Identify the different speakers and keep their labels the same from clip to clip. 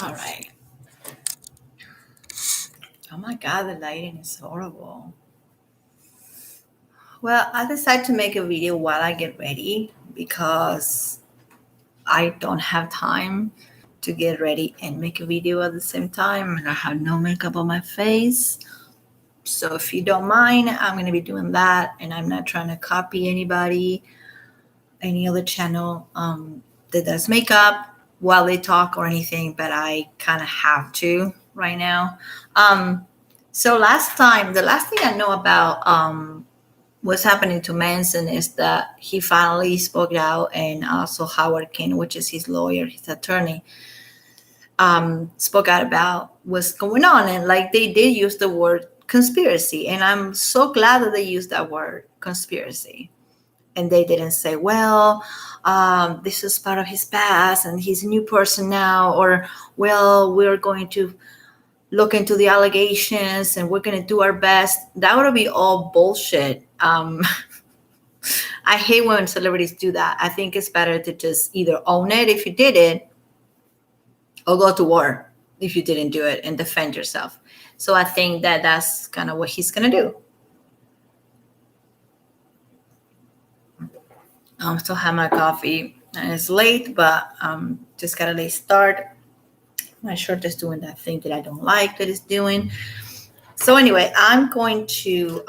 Speaker 1: All right. Oh my God, the lighting is horrible. Well, I decided to make a video while I get ready because I don't have time to get ready and make a video at the same time. And I have no makeup on my face. So if you don't mind, I'm going to be doing that. And I'm not trying to copy anybody, any other channel that does makeup while they talk or anything, but I kind of have to right now. So the last thing I know about what's happening to Manson is that he finally spoke out, and also Howard King, which is his lawyer, his attorney, spoke out about what's going on. And like they did use the word conspiracy. And I'm so glad that they used that word conspiracy. And they didn't say, well, this is part of his past and he's a new person now, or, well, we're going to look into the allegations and we're going to do our best. That would be all bullshit. I hate when celebrities do that. I think it's better to just either own it if you did it, or go to war if you didn't do it and defend yourself. So I think that that's kind of what he's going to do. I still have my coffee and it's late, but just got a late start. My shirt is doing that thing that I don't like that it's doing. So anyway, I'm going to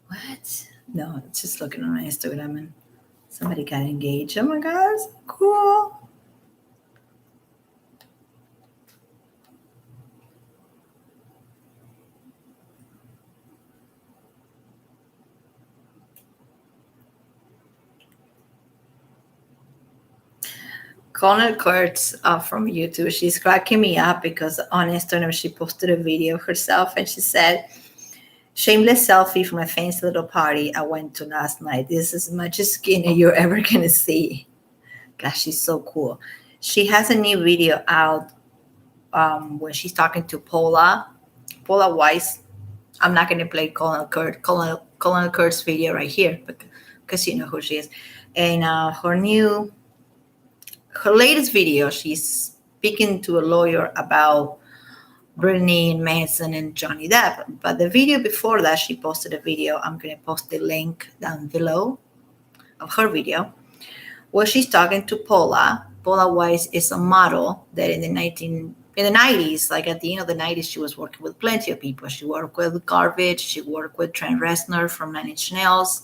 Speaker 1: what? No, just looking on my Instagram and somebody got engaged. Oh my God, that's cool. Colonel Kurtz from YouTube, she's cracking me up because on Instagram she posted a video of herself and she said, shameless selfie from a fancy little party I went to last night. This is as much skinny you're ever going to see. Gosh, she's so cool. She has a new video out when she's talking to Paula Weiss. I'm not going to play Colonel Kurt's video right here because you know who she is. And her latest video, she's speaking to a lawyer about Brittany and Manson and Johnny Depp. But the video before that, she posted a video. I'm going to post the link down below of her video where she's talking to Paula. Paula Weiss is a model that in the 90s, like at the end of the 90s, she was working with plenty of people. She worked with Garbage. She worked with Trent Reznor from Nine Inch Nails.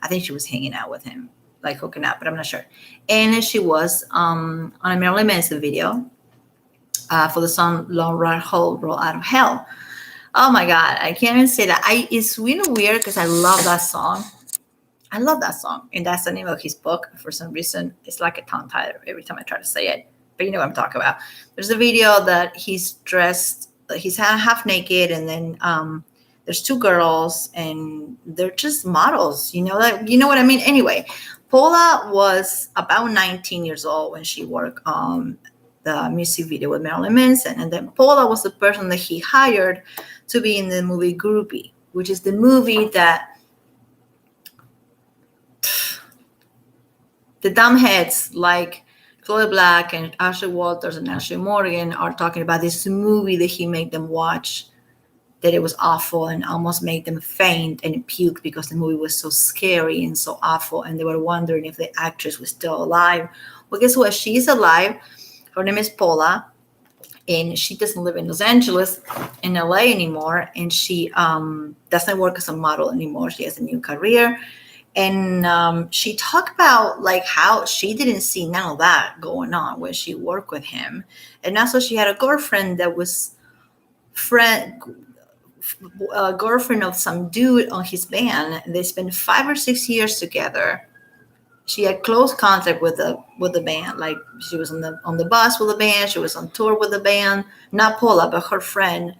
Speaker 1: I think she was hanging out with him, like hooking up, but I'm not sure. And she was on a Marilyn Manson video for the song Long Ride Hole, Roll Out of Hell. Oh my God, I can't even say that. It's really weird because I love that song. I love that song. And that's the name of his book. For some reason, it's like a tongue tie every time I try to say it. But you know what I'm talking about. There's a video that he's dressed, he's half naked, and then there's two girls, and they're just models. You know what I mean? Anyway, Paula was about 19 years old when she worked on the music video with Marilyn Manson. And then Paula was the person that he hired to be in the movie Groupie, which is the movie that the dumbheads like Chloe Black and Ashley Walters and Ashley Morgan are talking about this movie that he made them watch, that it was awful and almost made them faint and puke because the movie was so scary and so awful. And they were wondering if the actress was still alive. Well, guess what? She's alive. Her name is Paula, and she doesn't live in Los Angeles, in LA anymore. And she doesn't work as a model anymore. She has a new career. And she talked about like how she didn't see none of that going on when she worked with him. And also she had a girlfriend that was girlfriend of some dude on his band. They spent 5 or 6 years together. She had close contact with the band. Like she was on the bus with the band. She was on tour with the band. Not Paula, but her friend.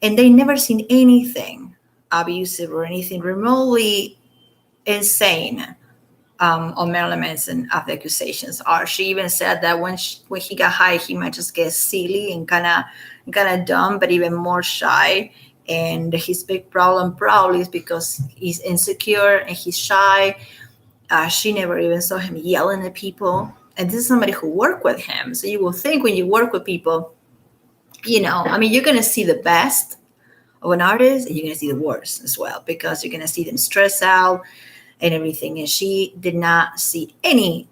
Speaker 1: And they never seen anything abusive or anything remotely insane on Marilyn Manson of the accusations are. She even said that when he got high, he might just get silly and kind of dumb, but even more shy. And his big problem probably is because he's insecure and he's shy. She never even saw him yelling at people. And this is somebody who worked with him. So you will think when you work with people, I mean, you're going to see the best of an artist and you're going to see the worst as well, because you're going to see them stress out and everything. And she did not see any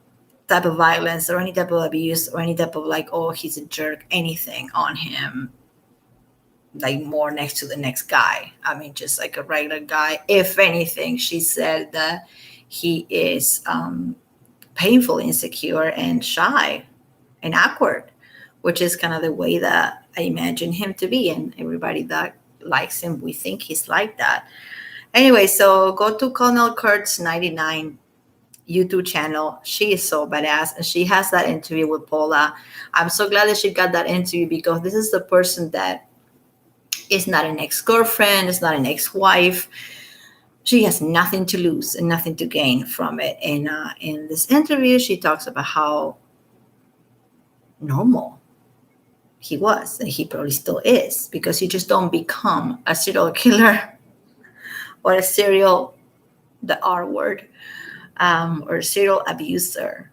Speaker 1: type of violence or any type of abuse or any type of like, oh, he's a jerk, anything on him, like more next to the next guy. I mean, just like a regular guy. If anything, she said that he is painfully insecure and shy and awkward, which is kind of the way that I imagine him to be. And everybody that likes him, we think he's like that. Anyway, so go to Colonel Kurt's 99 YouTube channel. She is so badass. And she has that interview with Paula. I'm so glad that she got that interview, because this is the person that is not an ex-girlfriend, is not an ex-wife. She has nothing to lose and nothing to gain from it. And in this interview, she talks about how normal he was, and he probably still is, because you just don't become a serial killer or a serial, the R word, or a serial abuser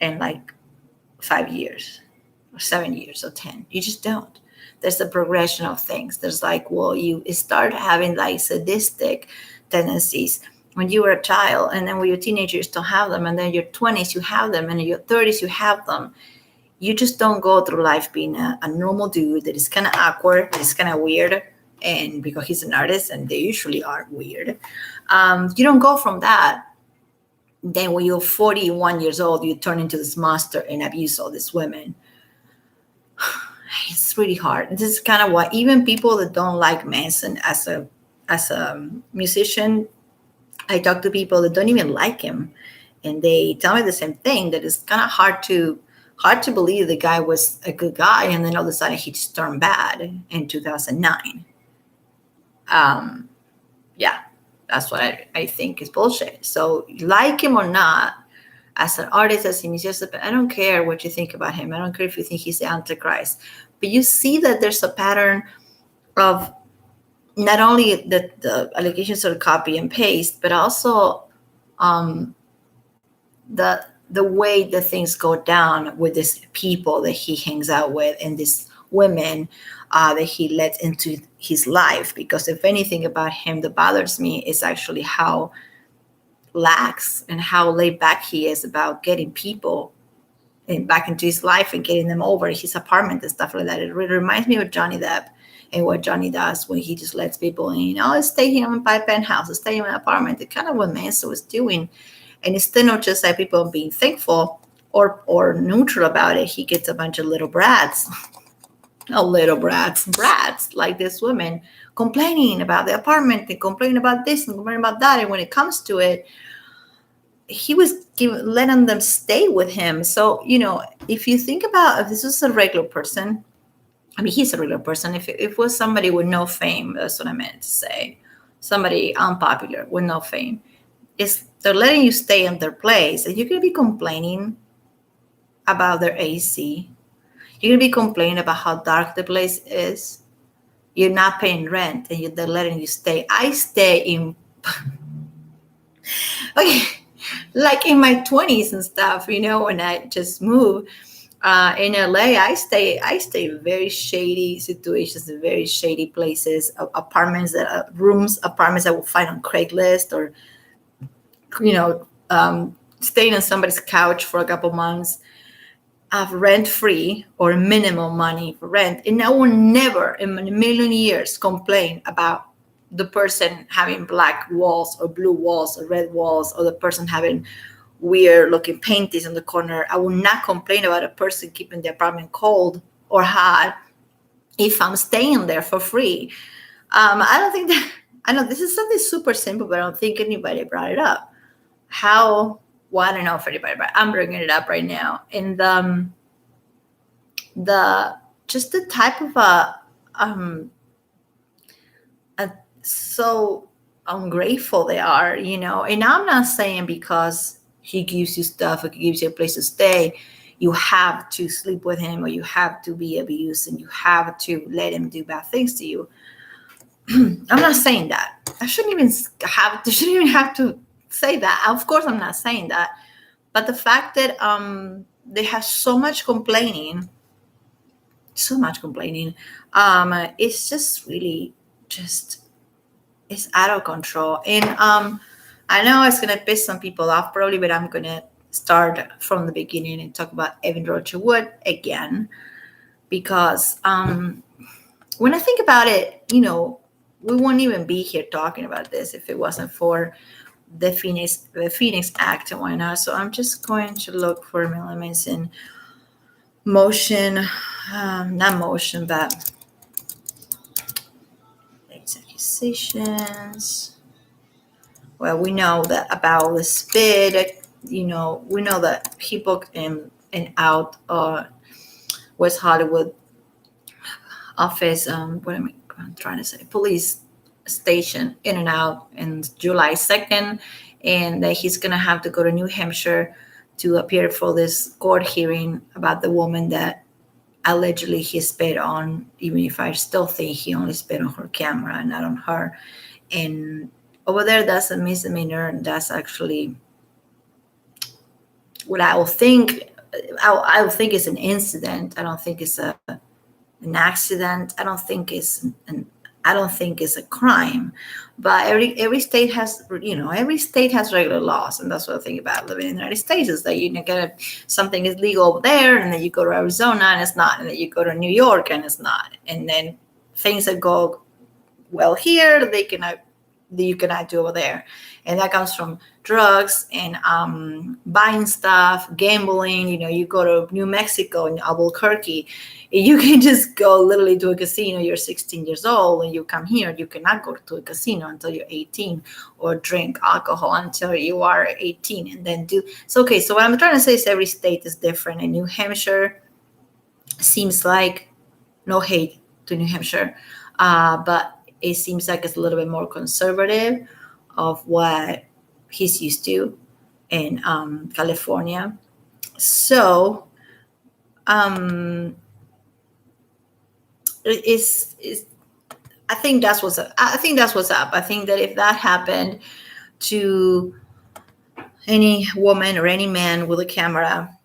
Speaker 1: in like 5 years or 7 years or 10. You just don't. There's a progression of things. There's like, well, you start having like sadistic tendencies when you were a child, and then when you're teenagers, you don't have them, and then in your 20s you have them, and in your 30s you have them. You just don't go through life being a normal dude that is kind of awkward, that is kind of weird, and because he's an artist, and they usually are weird. You don't go from that. Then when you're 41 years old, you turn into this monster and abuse all these women. It's really hard. This is kind of why even people that don't like Manson as a musician, I talk to people that don't even like him, and they tell me the same thing, that it's kind of hard to believe the guy was a good guy, and then all of a sudden he just turned bad in 2009. Yeah, that's what I think is bullshit. So like him or not, as an artist, as a musician, I don't care what you think about him. I don't care if you think he's the Antichrist. But you see that there's a pattern of not only the allegations are copy and paste, but also the way that things go down with these people that he hangs out with and these women that he lets into his life. Because if anything about him that bothers me is actually how lax and how laid back he is about getting people back into his life and getting them over his apartment and stuff like that. It really reminds me of Johnny Depp and what Johnny does when he just lets people in, stay here in my penthouse, stay in my apartment. It's kind of what Manson was doing. And instead of just like people being thankful or neutral about it, he gets a bunch of little brats, brats like this woman complaining about the apartment and complaining about this and complaining about that. And when it comes to it, he was letting them stay with him. So, if you think about if this was a regular person, I mean, he's a regular person. If it was somebody with no fame, that's what I meant to say, somebody unpopular with no fame, they're letting you stay in their place, and you're going to be complaining about their AC. You're going to be complaining about how dark the place is. You're not paying rent, and they're letting you stay. I stay in... okay. Like in my 20s and stuff, when I just moved in LA, I stay in very shady situations, in very shady places, apartments that I will find on Craigslist, or staying on somebody's couch for a couple months. I've rent-free or minimum money for rent, and I will never in a million years complain about the person having black walls or blue walls or red walls, or the person having weird looking paintings in the corner. I will not complain about a person keeping the apartment cold or hot if I'm staying there for free. I don't think that, I know this is something super simple, but I don't think anybody brought it up. I don't know if anybody, but I'm bringing it up right now. And just the type of so ungrateful they are, and I'm not saying because he gives you stuff or he gives you a place to stay, you have to sleep with him, or you have to be abused and you have to let him do bad things to you. I'm not saying that. I shouldn't even have to say that. Of course, I'm not saying that. But the fact that they have so much complaining, it's just really just it's out of control. And I know it's gonna piss some people off probably, but I'm gonna start from the beginning and talk about Evan Roger Wood again because when I think about it, we wouldn't even be here talking about this if it wasn't for the Phoenix Act and whatnot. So I'm just going to look for Marilyn Manson motion, not motion, but accusations. Well, we know that about the spit. We know that people in out West Hollywood office. What am I trying to say? Police station in and out in July 2nd, and that he's gonna have to go to New Hampshire to appear for this court hearing about the woman that allegedly he spit on, even if I still think he only spit on her camera and not on her. And over there, that's a misdemeanor. And that's actually what I will think. I will think it's an incident. I don't think it's an accident. I don't think it's a crime. But every state has regular laws, and that's what I think about living in the United States is that something is legal over there, and then you go to Arizona and it's not, and then you go to New York and it's not, and then things that go well here you cannot do over there, and that comes from drugs and buying stuff, gambling. You go to New Mexico and Albuquerque, you can just go literally to a casino. You're 16 years old and you come here, you cannot go to a casino until you're 18 or drink alcohol until you are 18 and then so what I'm trying to say is every state is different. In New Hampshire seems like, no hate to New Hampshire, but it seems like it's a little bit more conservative of what he's used to in California. So I think that's what's up. I think that if that happened to any woman or any man with a camera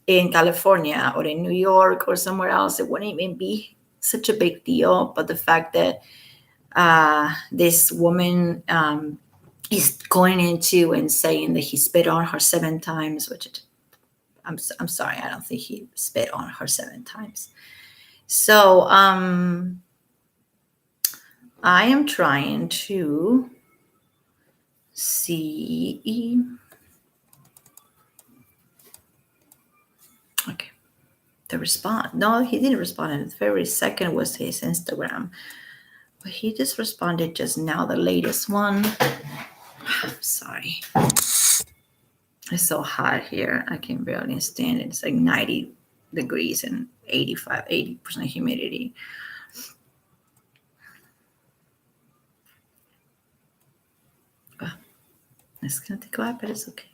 Speaker 1: in California or in New York or somewhere else, it wouldn't even be such a big deal. But the fact that this woman is going into and saying that he spit on her 7 times, which I'm sorry, I don't think he spit on her 7 times. So I am trying to see. Okay. The response. No, he didn't respond. And the very second was his Instagram. But he just responded just now, the latest one. I'm sorry. It's so hot here. I can barely stand it. It's like 90 degrees and 80% humidity. It's going to take a while, but it's okay.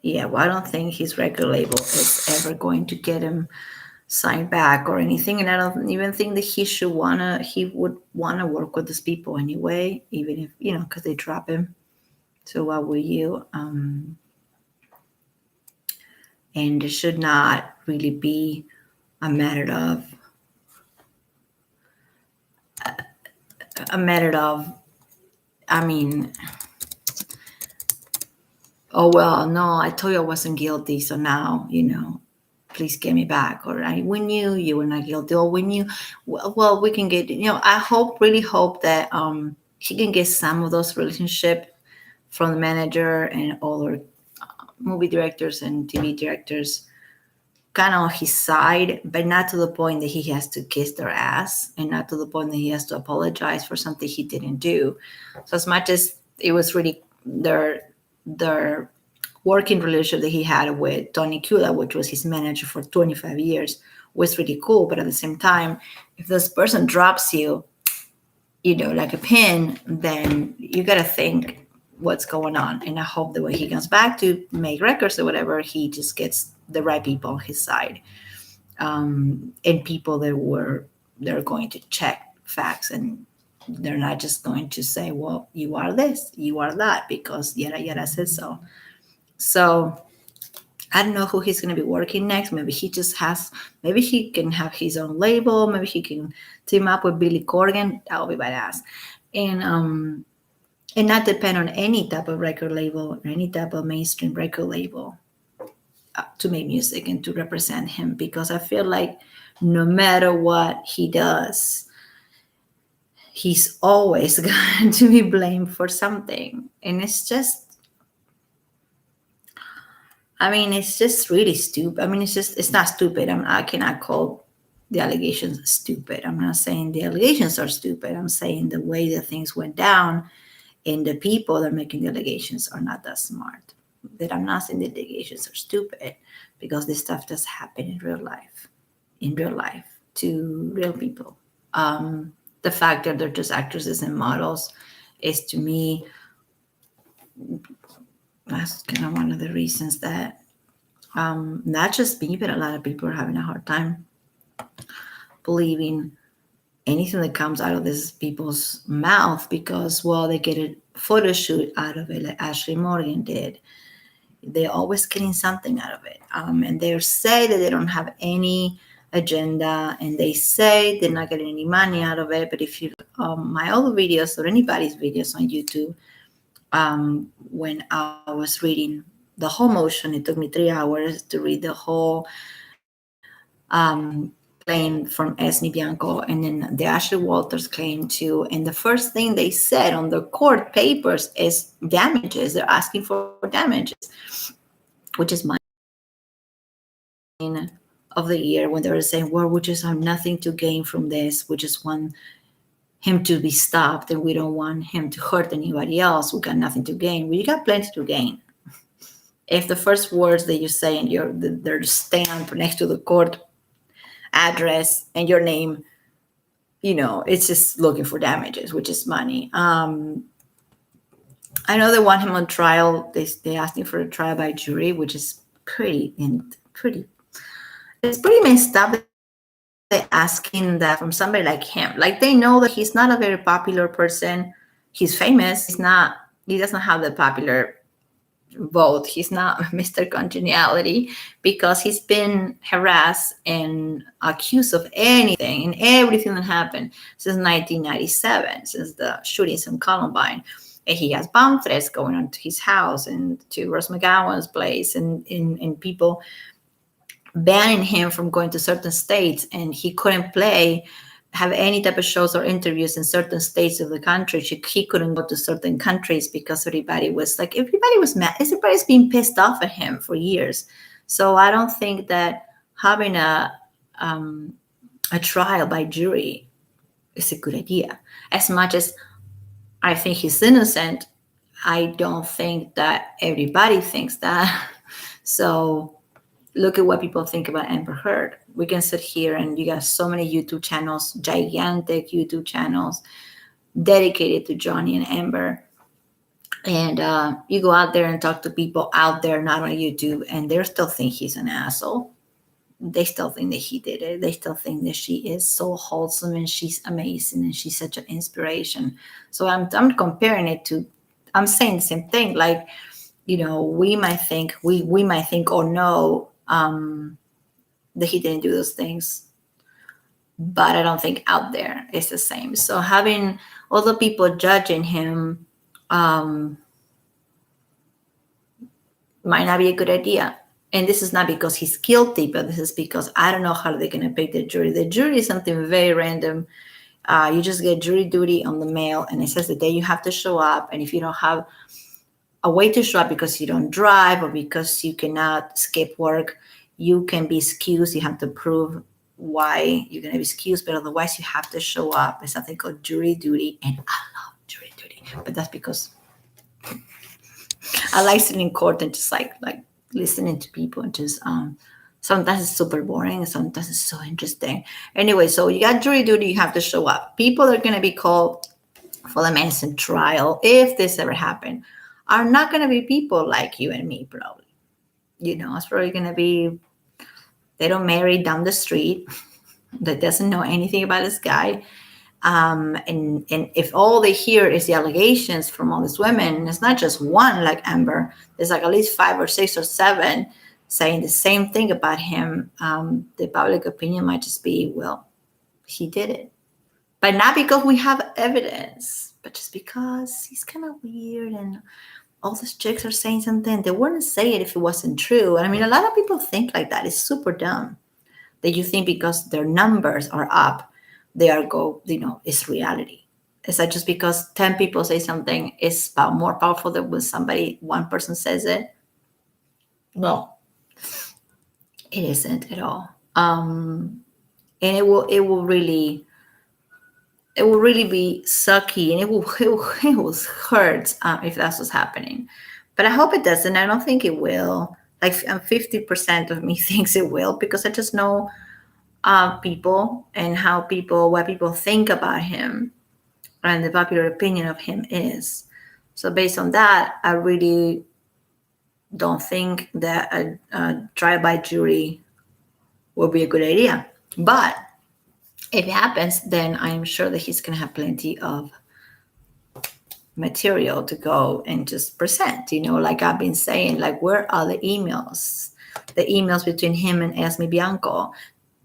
Speaker 1: Yeah, well, I don't think his record label is ever going to get him signed back or anything. And I don't even think that he would want to work with these people anyway, even if, because they drop him. So why would you? And it should not really be a matter of, I mean, oh, well, no, I told you I wasn't guilty. So now, please get me back. Or we knew you were not guilty. Or we knew, well, we can get, I really hope that he can get some of those relationships from the manager and other movie directors and TV directors kind of on his side, but not to the point that he has to kiss their ass and not to the point that he has to apologize for something he didn't do. So as much as it was really their working relationship that he had with Tony Kula, which was his manager for 25 years, was really cool. But at the same time, if this person drops you, like a pin, then you got to think what's going on. And I hope that when he comes back to make records or whatever, he just gets the right people on his side, and people that were they're going to check facts, and they're not just going to say, well, you are this, you are that, because yada yada says so. So I don't know who he's going to be working next. Maybe maybe he can have his own label. Maybe he can team up with Billy Corgan. That would be badass. And not depend on any type of record label or any type of mainstream record label to make music and to represent him, because I feel like no matter what he does, he's always going to be blamed for something. And it's just really stupid. It's not stupid. I cannot call the allegations stupid. I'm not saying the allegations are stupid. I'm saying the way that things went down and the people that are making the allegations are not that smart. That I'm not saying the allegations are stupid, because this stuff does happen in real life to real people. The fact that they're just actresses and models is, to me, that's kind of one of the reasons that not just me, but a lot of people are having a hard time believing anything that comes out of these people's mouth, because, well, they get a photo shoot out of it, like Ashley Morgan did. They're always getting something out of it. And they say that they don't have any agenda, and they say they're not getting any money out of it. But if you my other videos or anybody's videos on YouTube, when I was reading the whole motion, it took me 3 hours to read the whole claim from Esme Bianco, and then the Ashley Walters claim too. And the first thing they said on the court papers is damages. They're asking for damages, which is my of the year, when they were saying, well, we just have nothing to gain from this. We just want him to be stopped, and we don't want him to hurt anybody else. We got nothing to gain. Well, you got plenty to gain. If the first words that you say and they're stamped next to the court address and your name, it's just looking for damages, which is money. I know they want him on trial. They asked him for a trial by jury, which is pretty messed up. They're asking that from somebody like him. Like, they know that he's not a very popular person. He's famous. He doesn't have the popular vote. He's not Mr. Congeniality, because he's been harassed and accused of anything and everything that happened since 1997, since the shootings in Columbine. And he has bomb threats going on to his house and to Rose McGowan's place, and people banning him from going to certain states, and he couldn't have any type of shows or interviews in certain states of the country. He couldn't go to certain countries because everybody was mad. Everybody's been pissed off at him for years. So I don't think that having a trial by jury is a good idea. As much as I think he's innocent, I don't think that everybody thinks that. So look at what people think about Amber Heard. We can sit here, and you got so many YouTube channels, gigantic YouTube channels dedicated to Johnny and Amber. And you go out there and talk to people out there, not on YouTube, and they still think he's an asshole. They still think that he did it. They still think that she is so wholesome and she's amazing and she's such an inspiration. So I'm comparing it to, I'm saying the same thing. Like, we might think, oh no, that he didn't do those things, but I don't think out there it's the same. So having other people judging him might not be a good idea. And this is not because he's guilty, but this is because I don't know how they're going to pick the jury. The jury is something very random. You just get jury duty on the mail, and it says the day you have to show up. And if you don't have a way to show up because you don't drive or because you cannot skip work, you can be excused. You have to prove why you're going to be excused, but otherwise you have to show up. It's something called jury duty, and I love jury duty, but that's because I like sitting in court and just like listening to people, and just sometimes it's super boring and sometimes it's so interesting. Anyway, so you got jury duty, you have to show up. People that are going to be called for the Manson trial, if this ever happened, are not going to be people like you and me, probably. It's probably going to be, they don't marry down the street. that doesn't know anything about this guy. And if all they hear is the allegations from all these women, and it's not just one like Amber, there's like at least 5 or 6 or 7 saying the same thing about him. The public opinion might just be, well, he did it, but not because we have evidence, but just because he's kind of weird and all these chicks are saying something. They wouldn't say it if it wasn't true. And I mean, a lot of people think like that. It's super dumb that you think because their numbers are up, they are it's reality. It's like just because 10 people say something is more powerful than when one person says it. No, it isn't at all. And it will really be sucky, and it will hurt if that's what's happening. But I hope it doesn't. I don't think it will. Like 50% of me thinks it will, because I just know people and what people think about him and the popular opinion of him is. So based on that, I really don't think that a drive-by jury will be a good idea. But if it happens, then I'm sure that he's going to have plenty of material to go and just present, like I've been saying, like, where are the emails between him and Esme Bianco,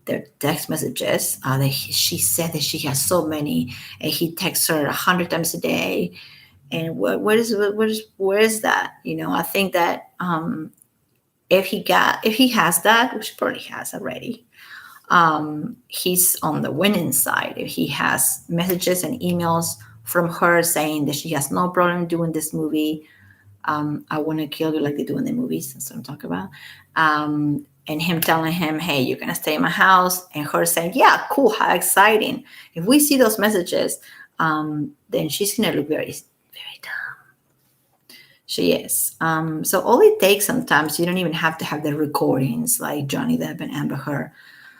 Speaker 1: their text messages. She said that she has so many, and he texts her 100 times a day. And where is that? I think that if he has that, which he probably has already, he's on the winning side. If he has messages and emails from her saying that she has no problem doing this movie, I want to kill you, like they do in the movies. That's what I'm talking about. And him telling him, hey, you're going to stay in my house. And her saying, yeah, cool, how exciting. If we see those messages, then she's going to look very, very dumb. She is. So all it takes sometimes, you don't even have to have the recordings like Johnny Depp and Amber Heard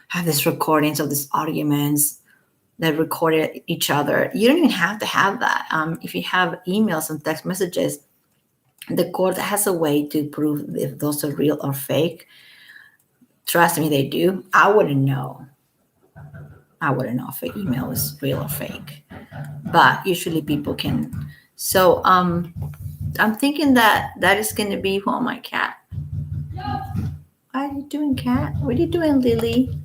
Speaker 1: have these recordings of these arguments that recorded each other. You don't even have to have that. If you have emails and text messages, the court has a way to prove if those are real or fake. Trust me, they do. I wouldn't know if an email is real or fake, but usually people can. So I'm thinking that is going to be my cat. What are you doing, cat? What are you doing, Lily?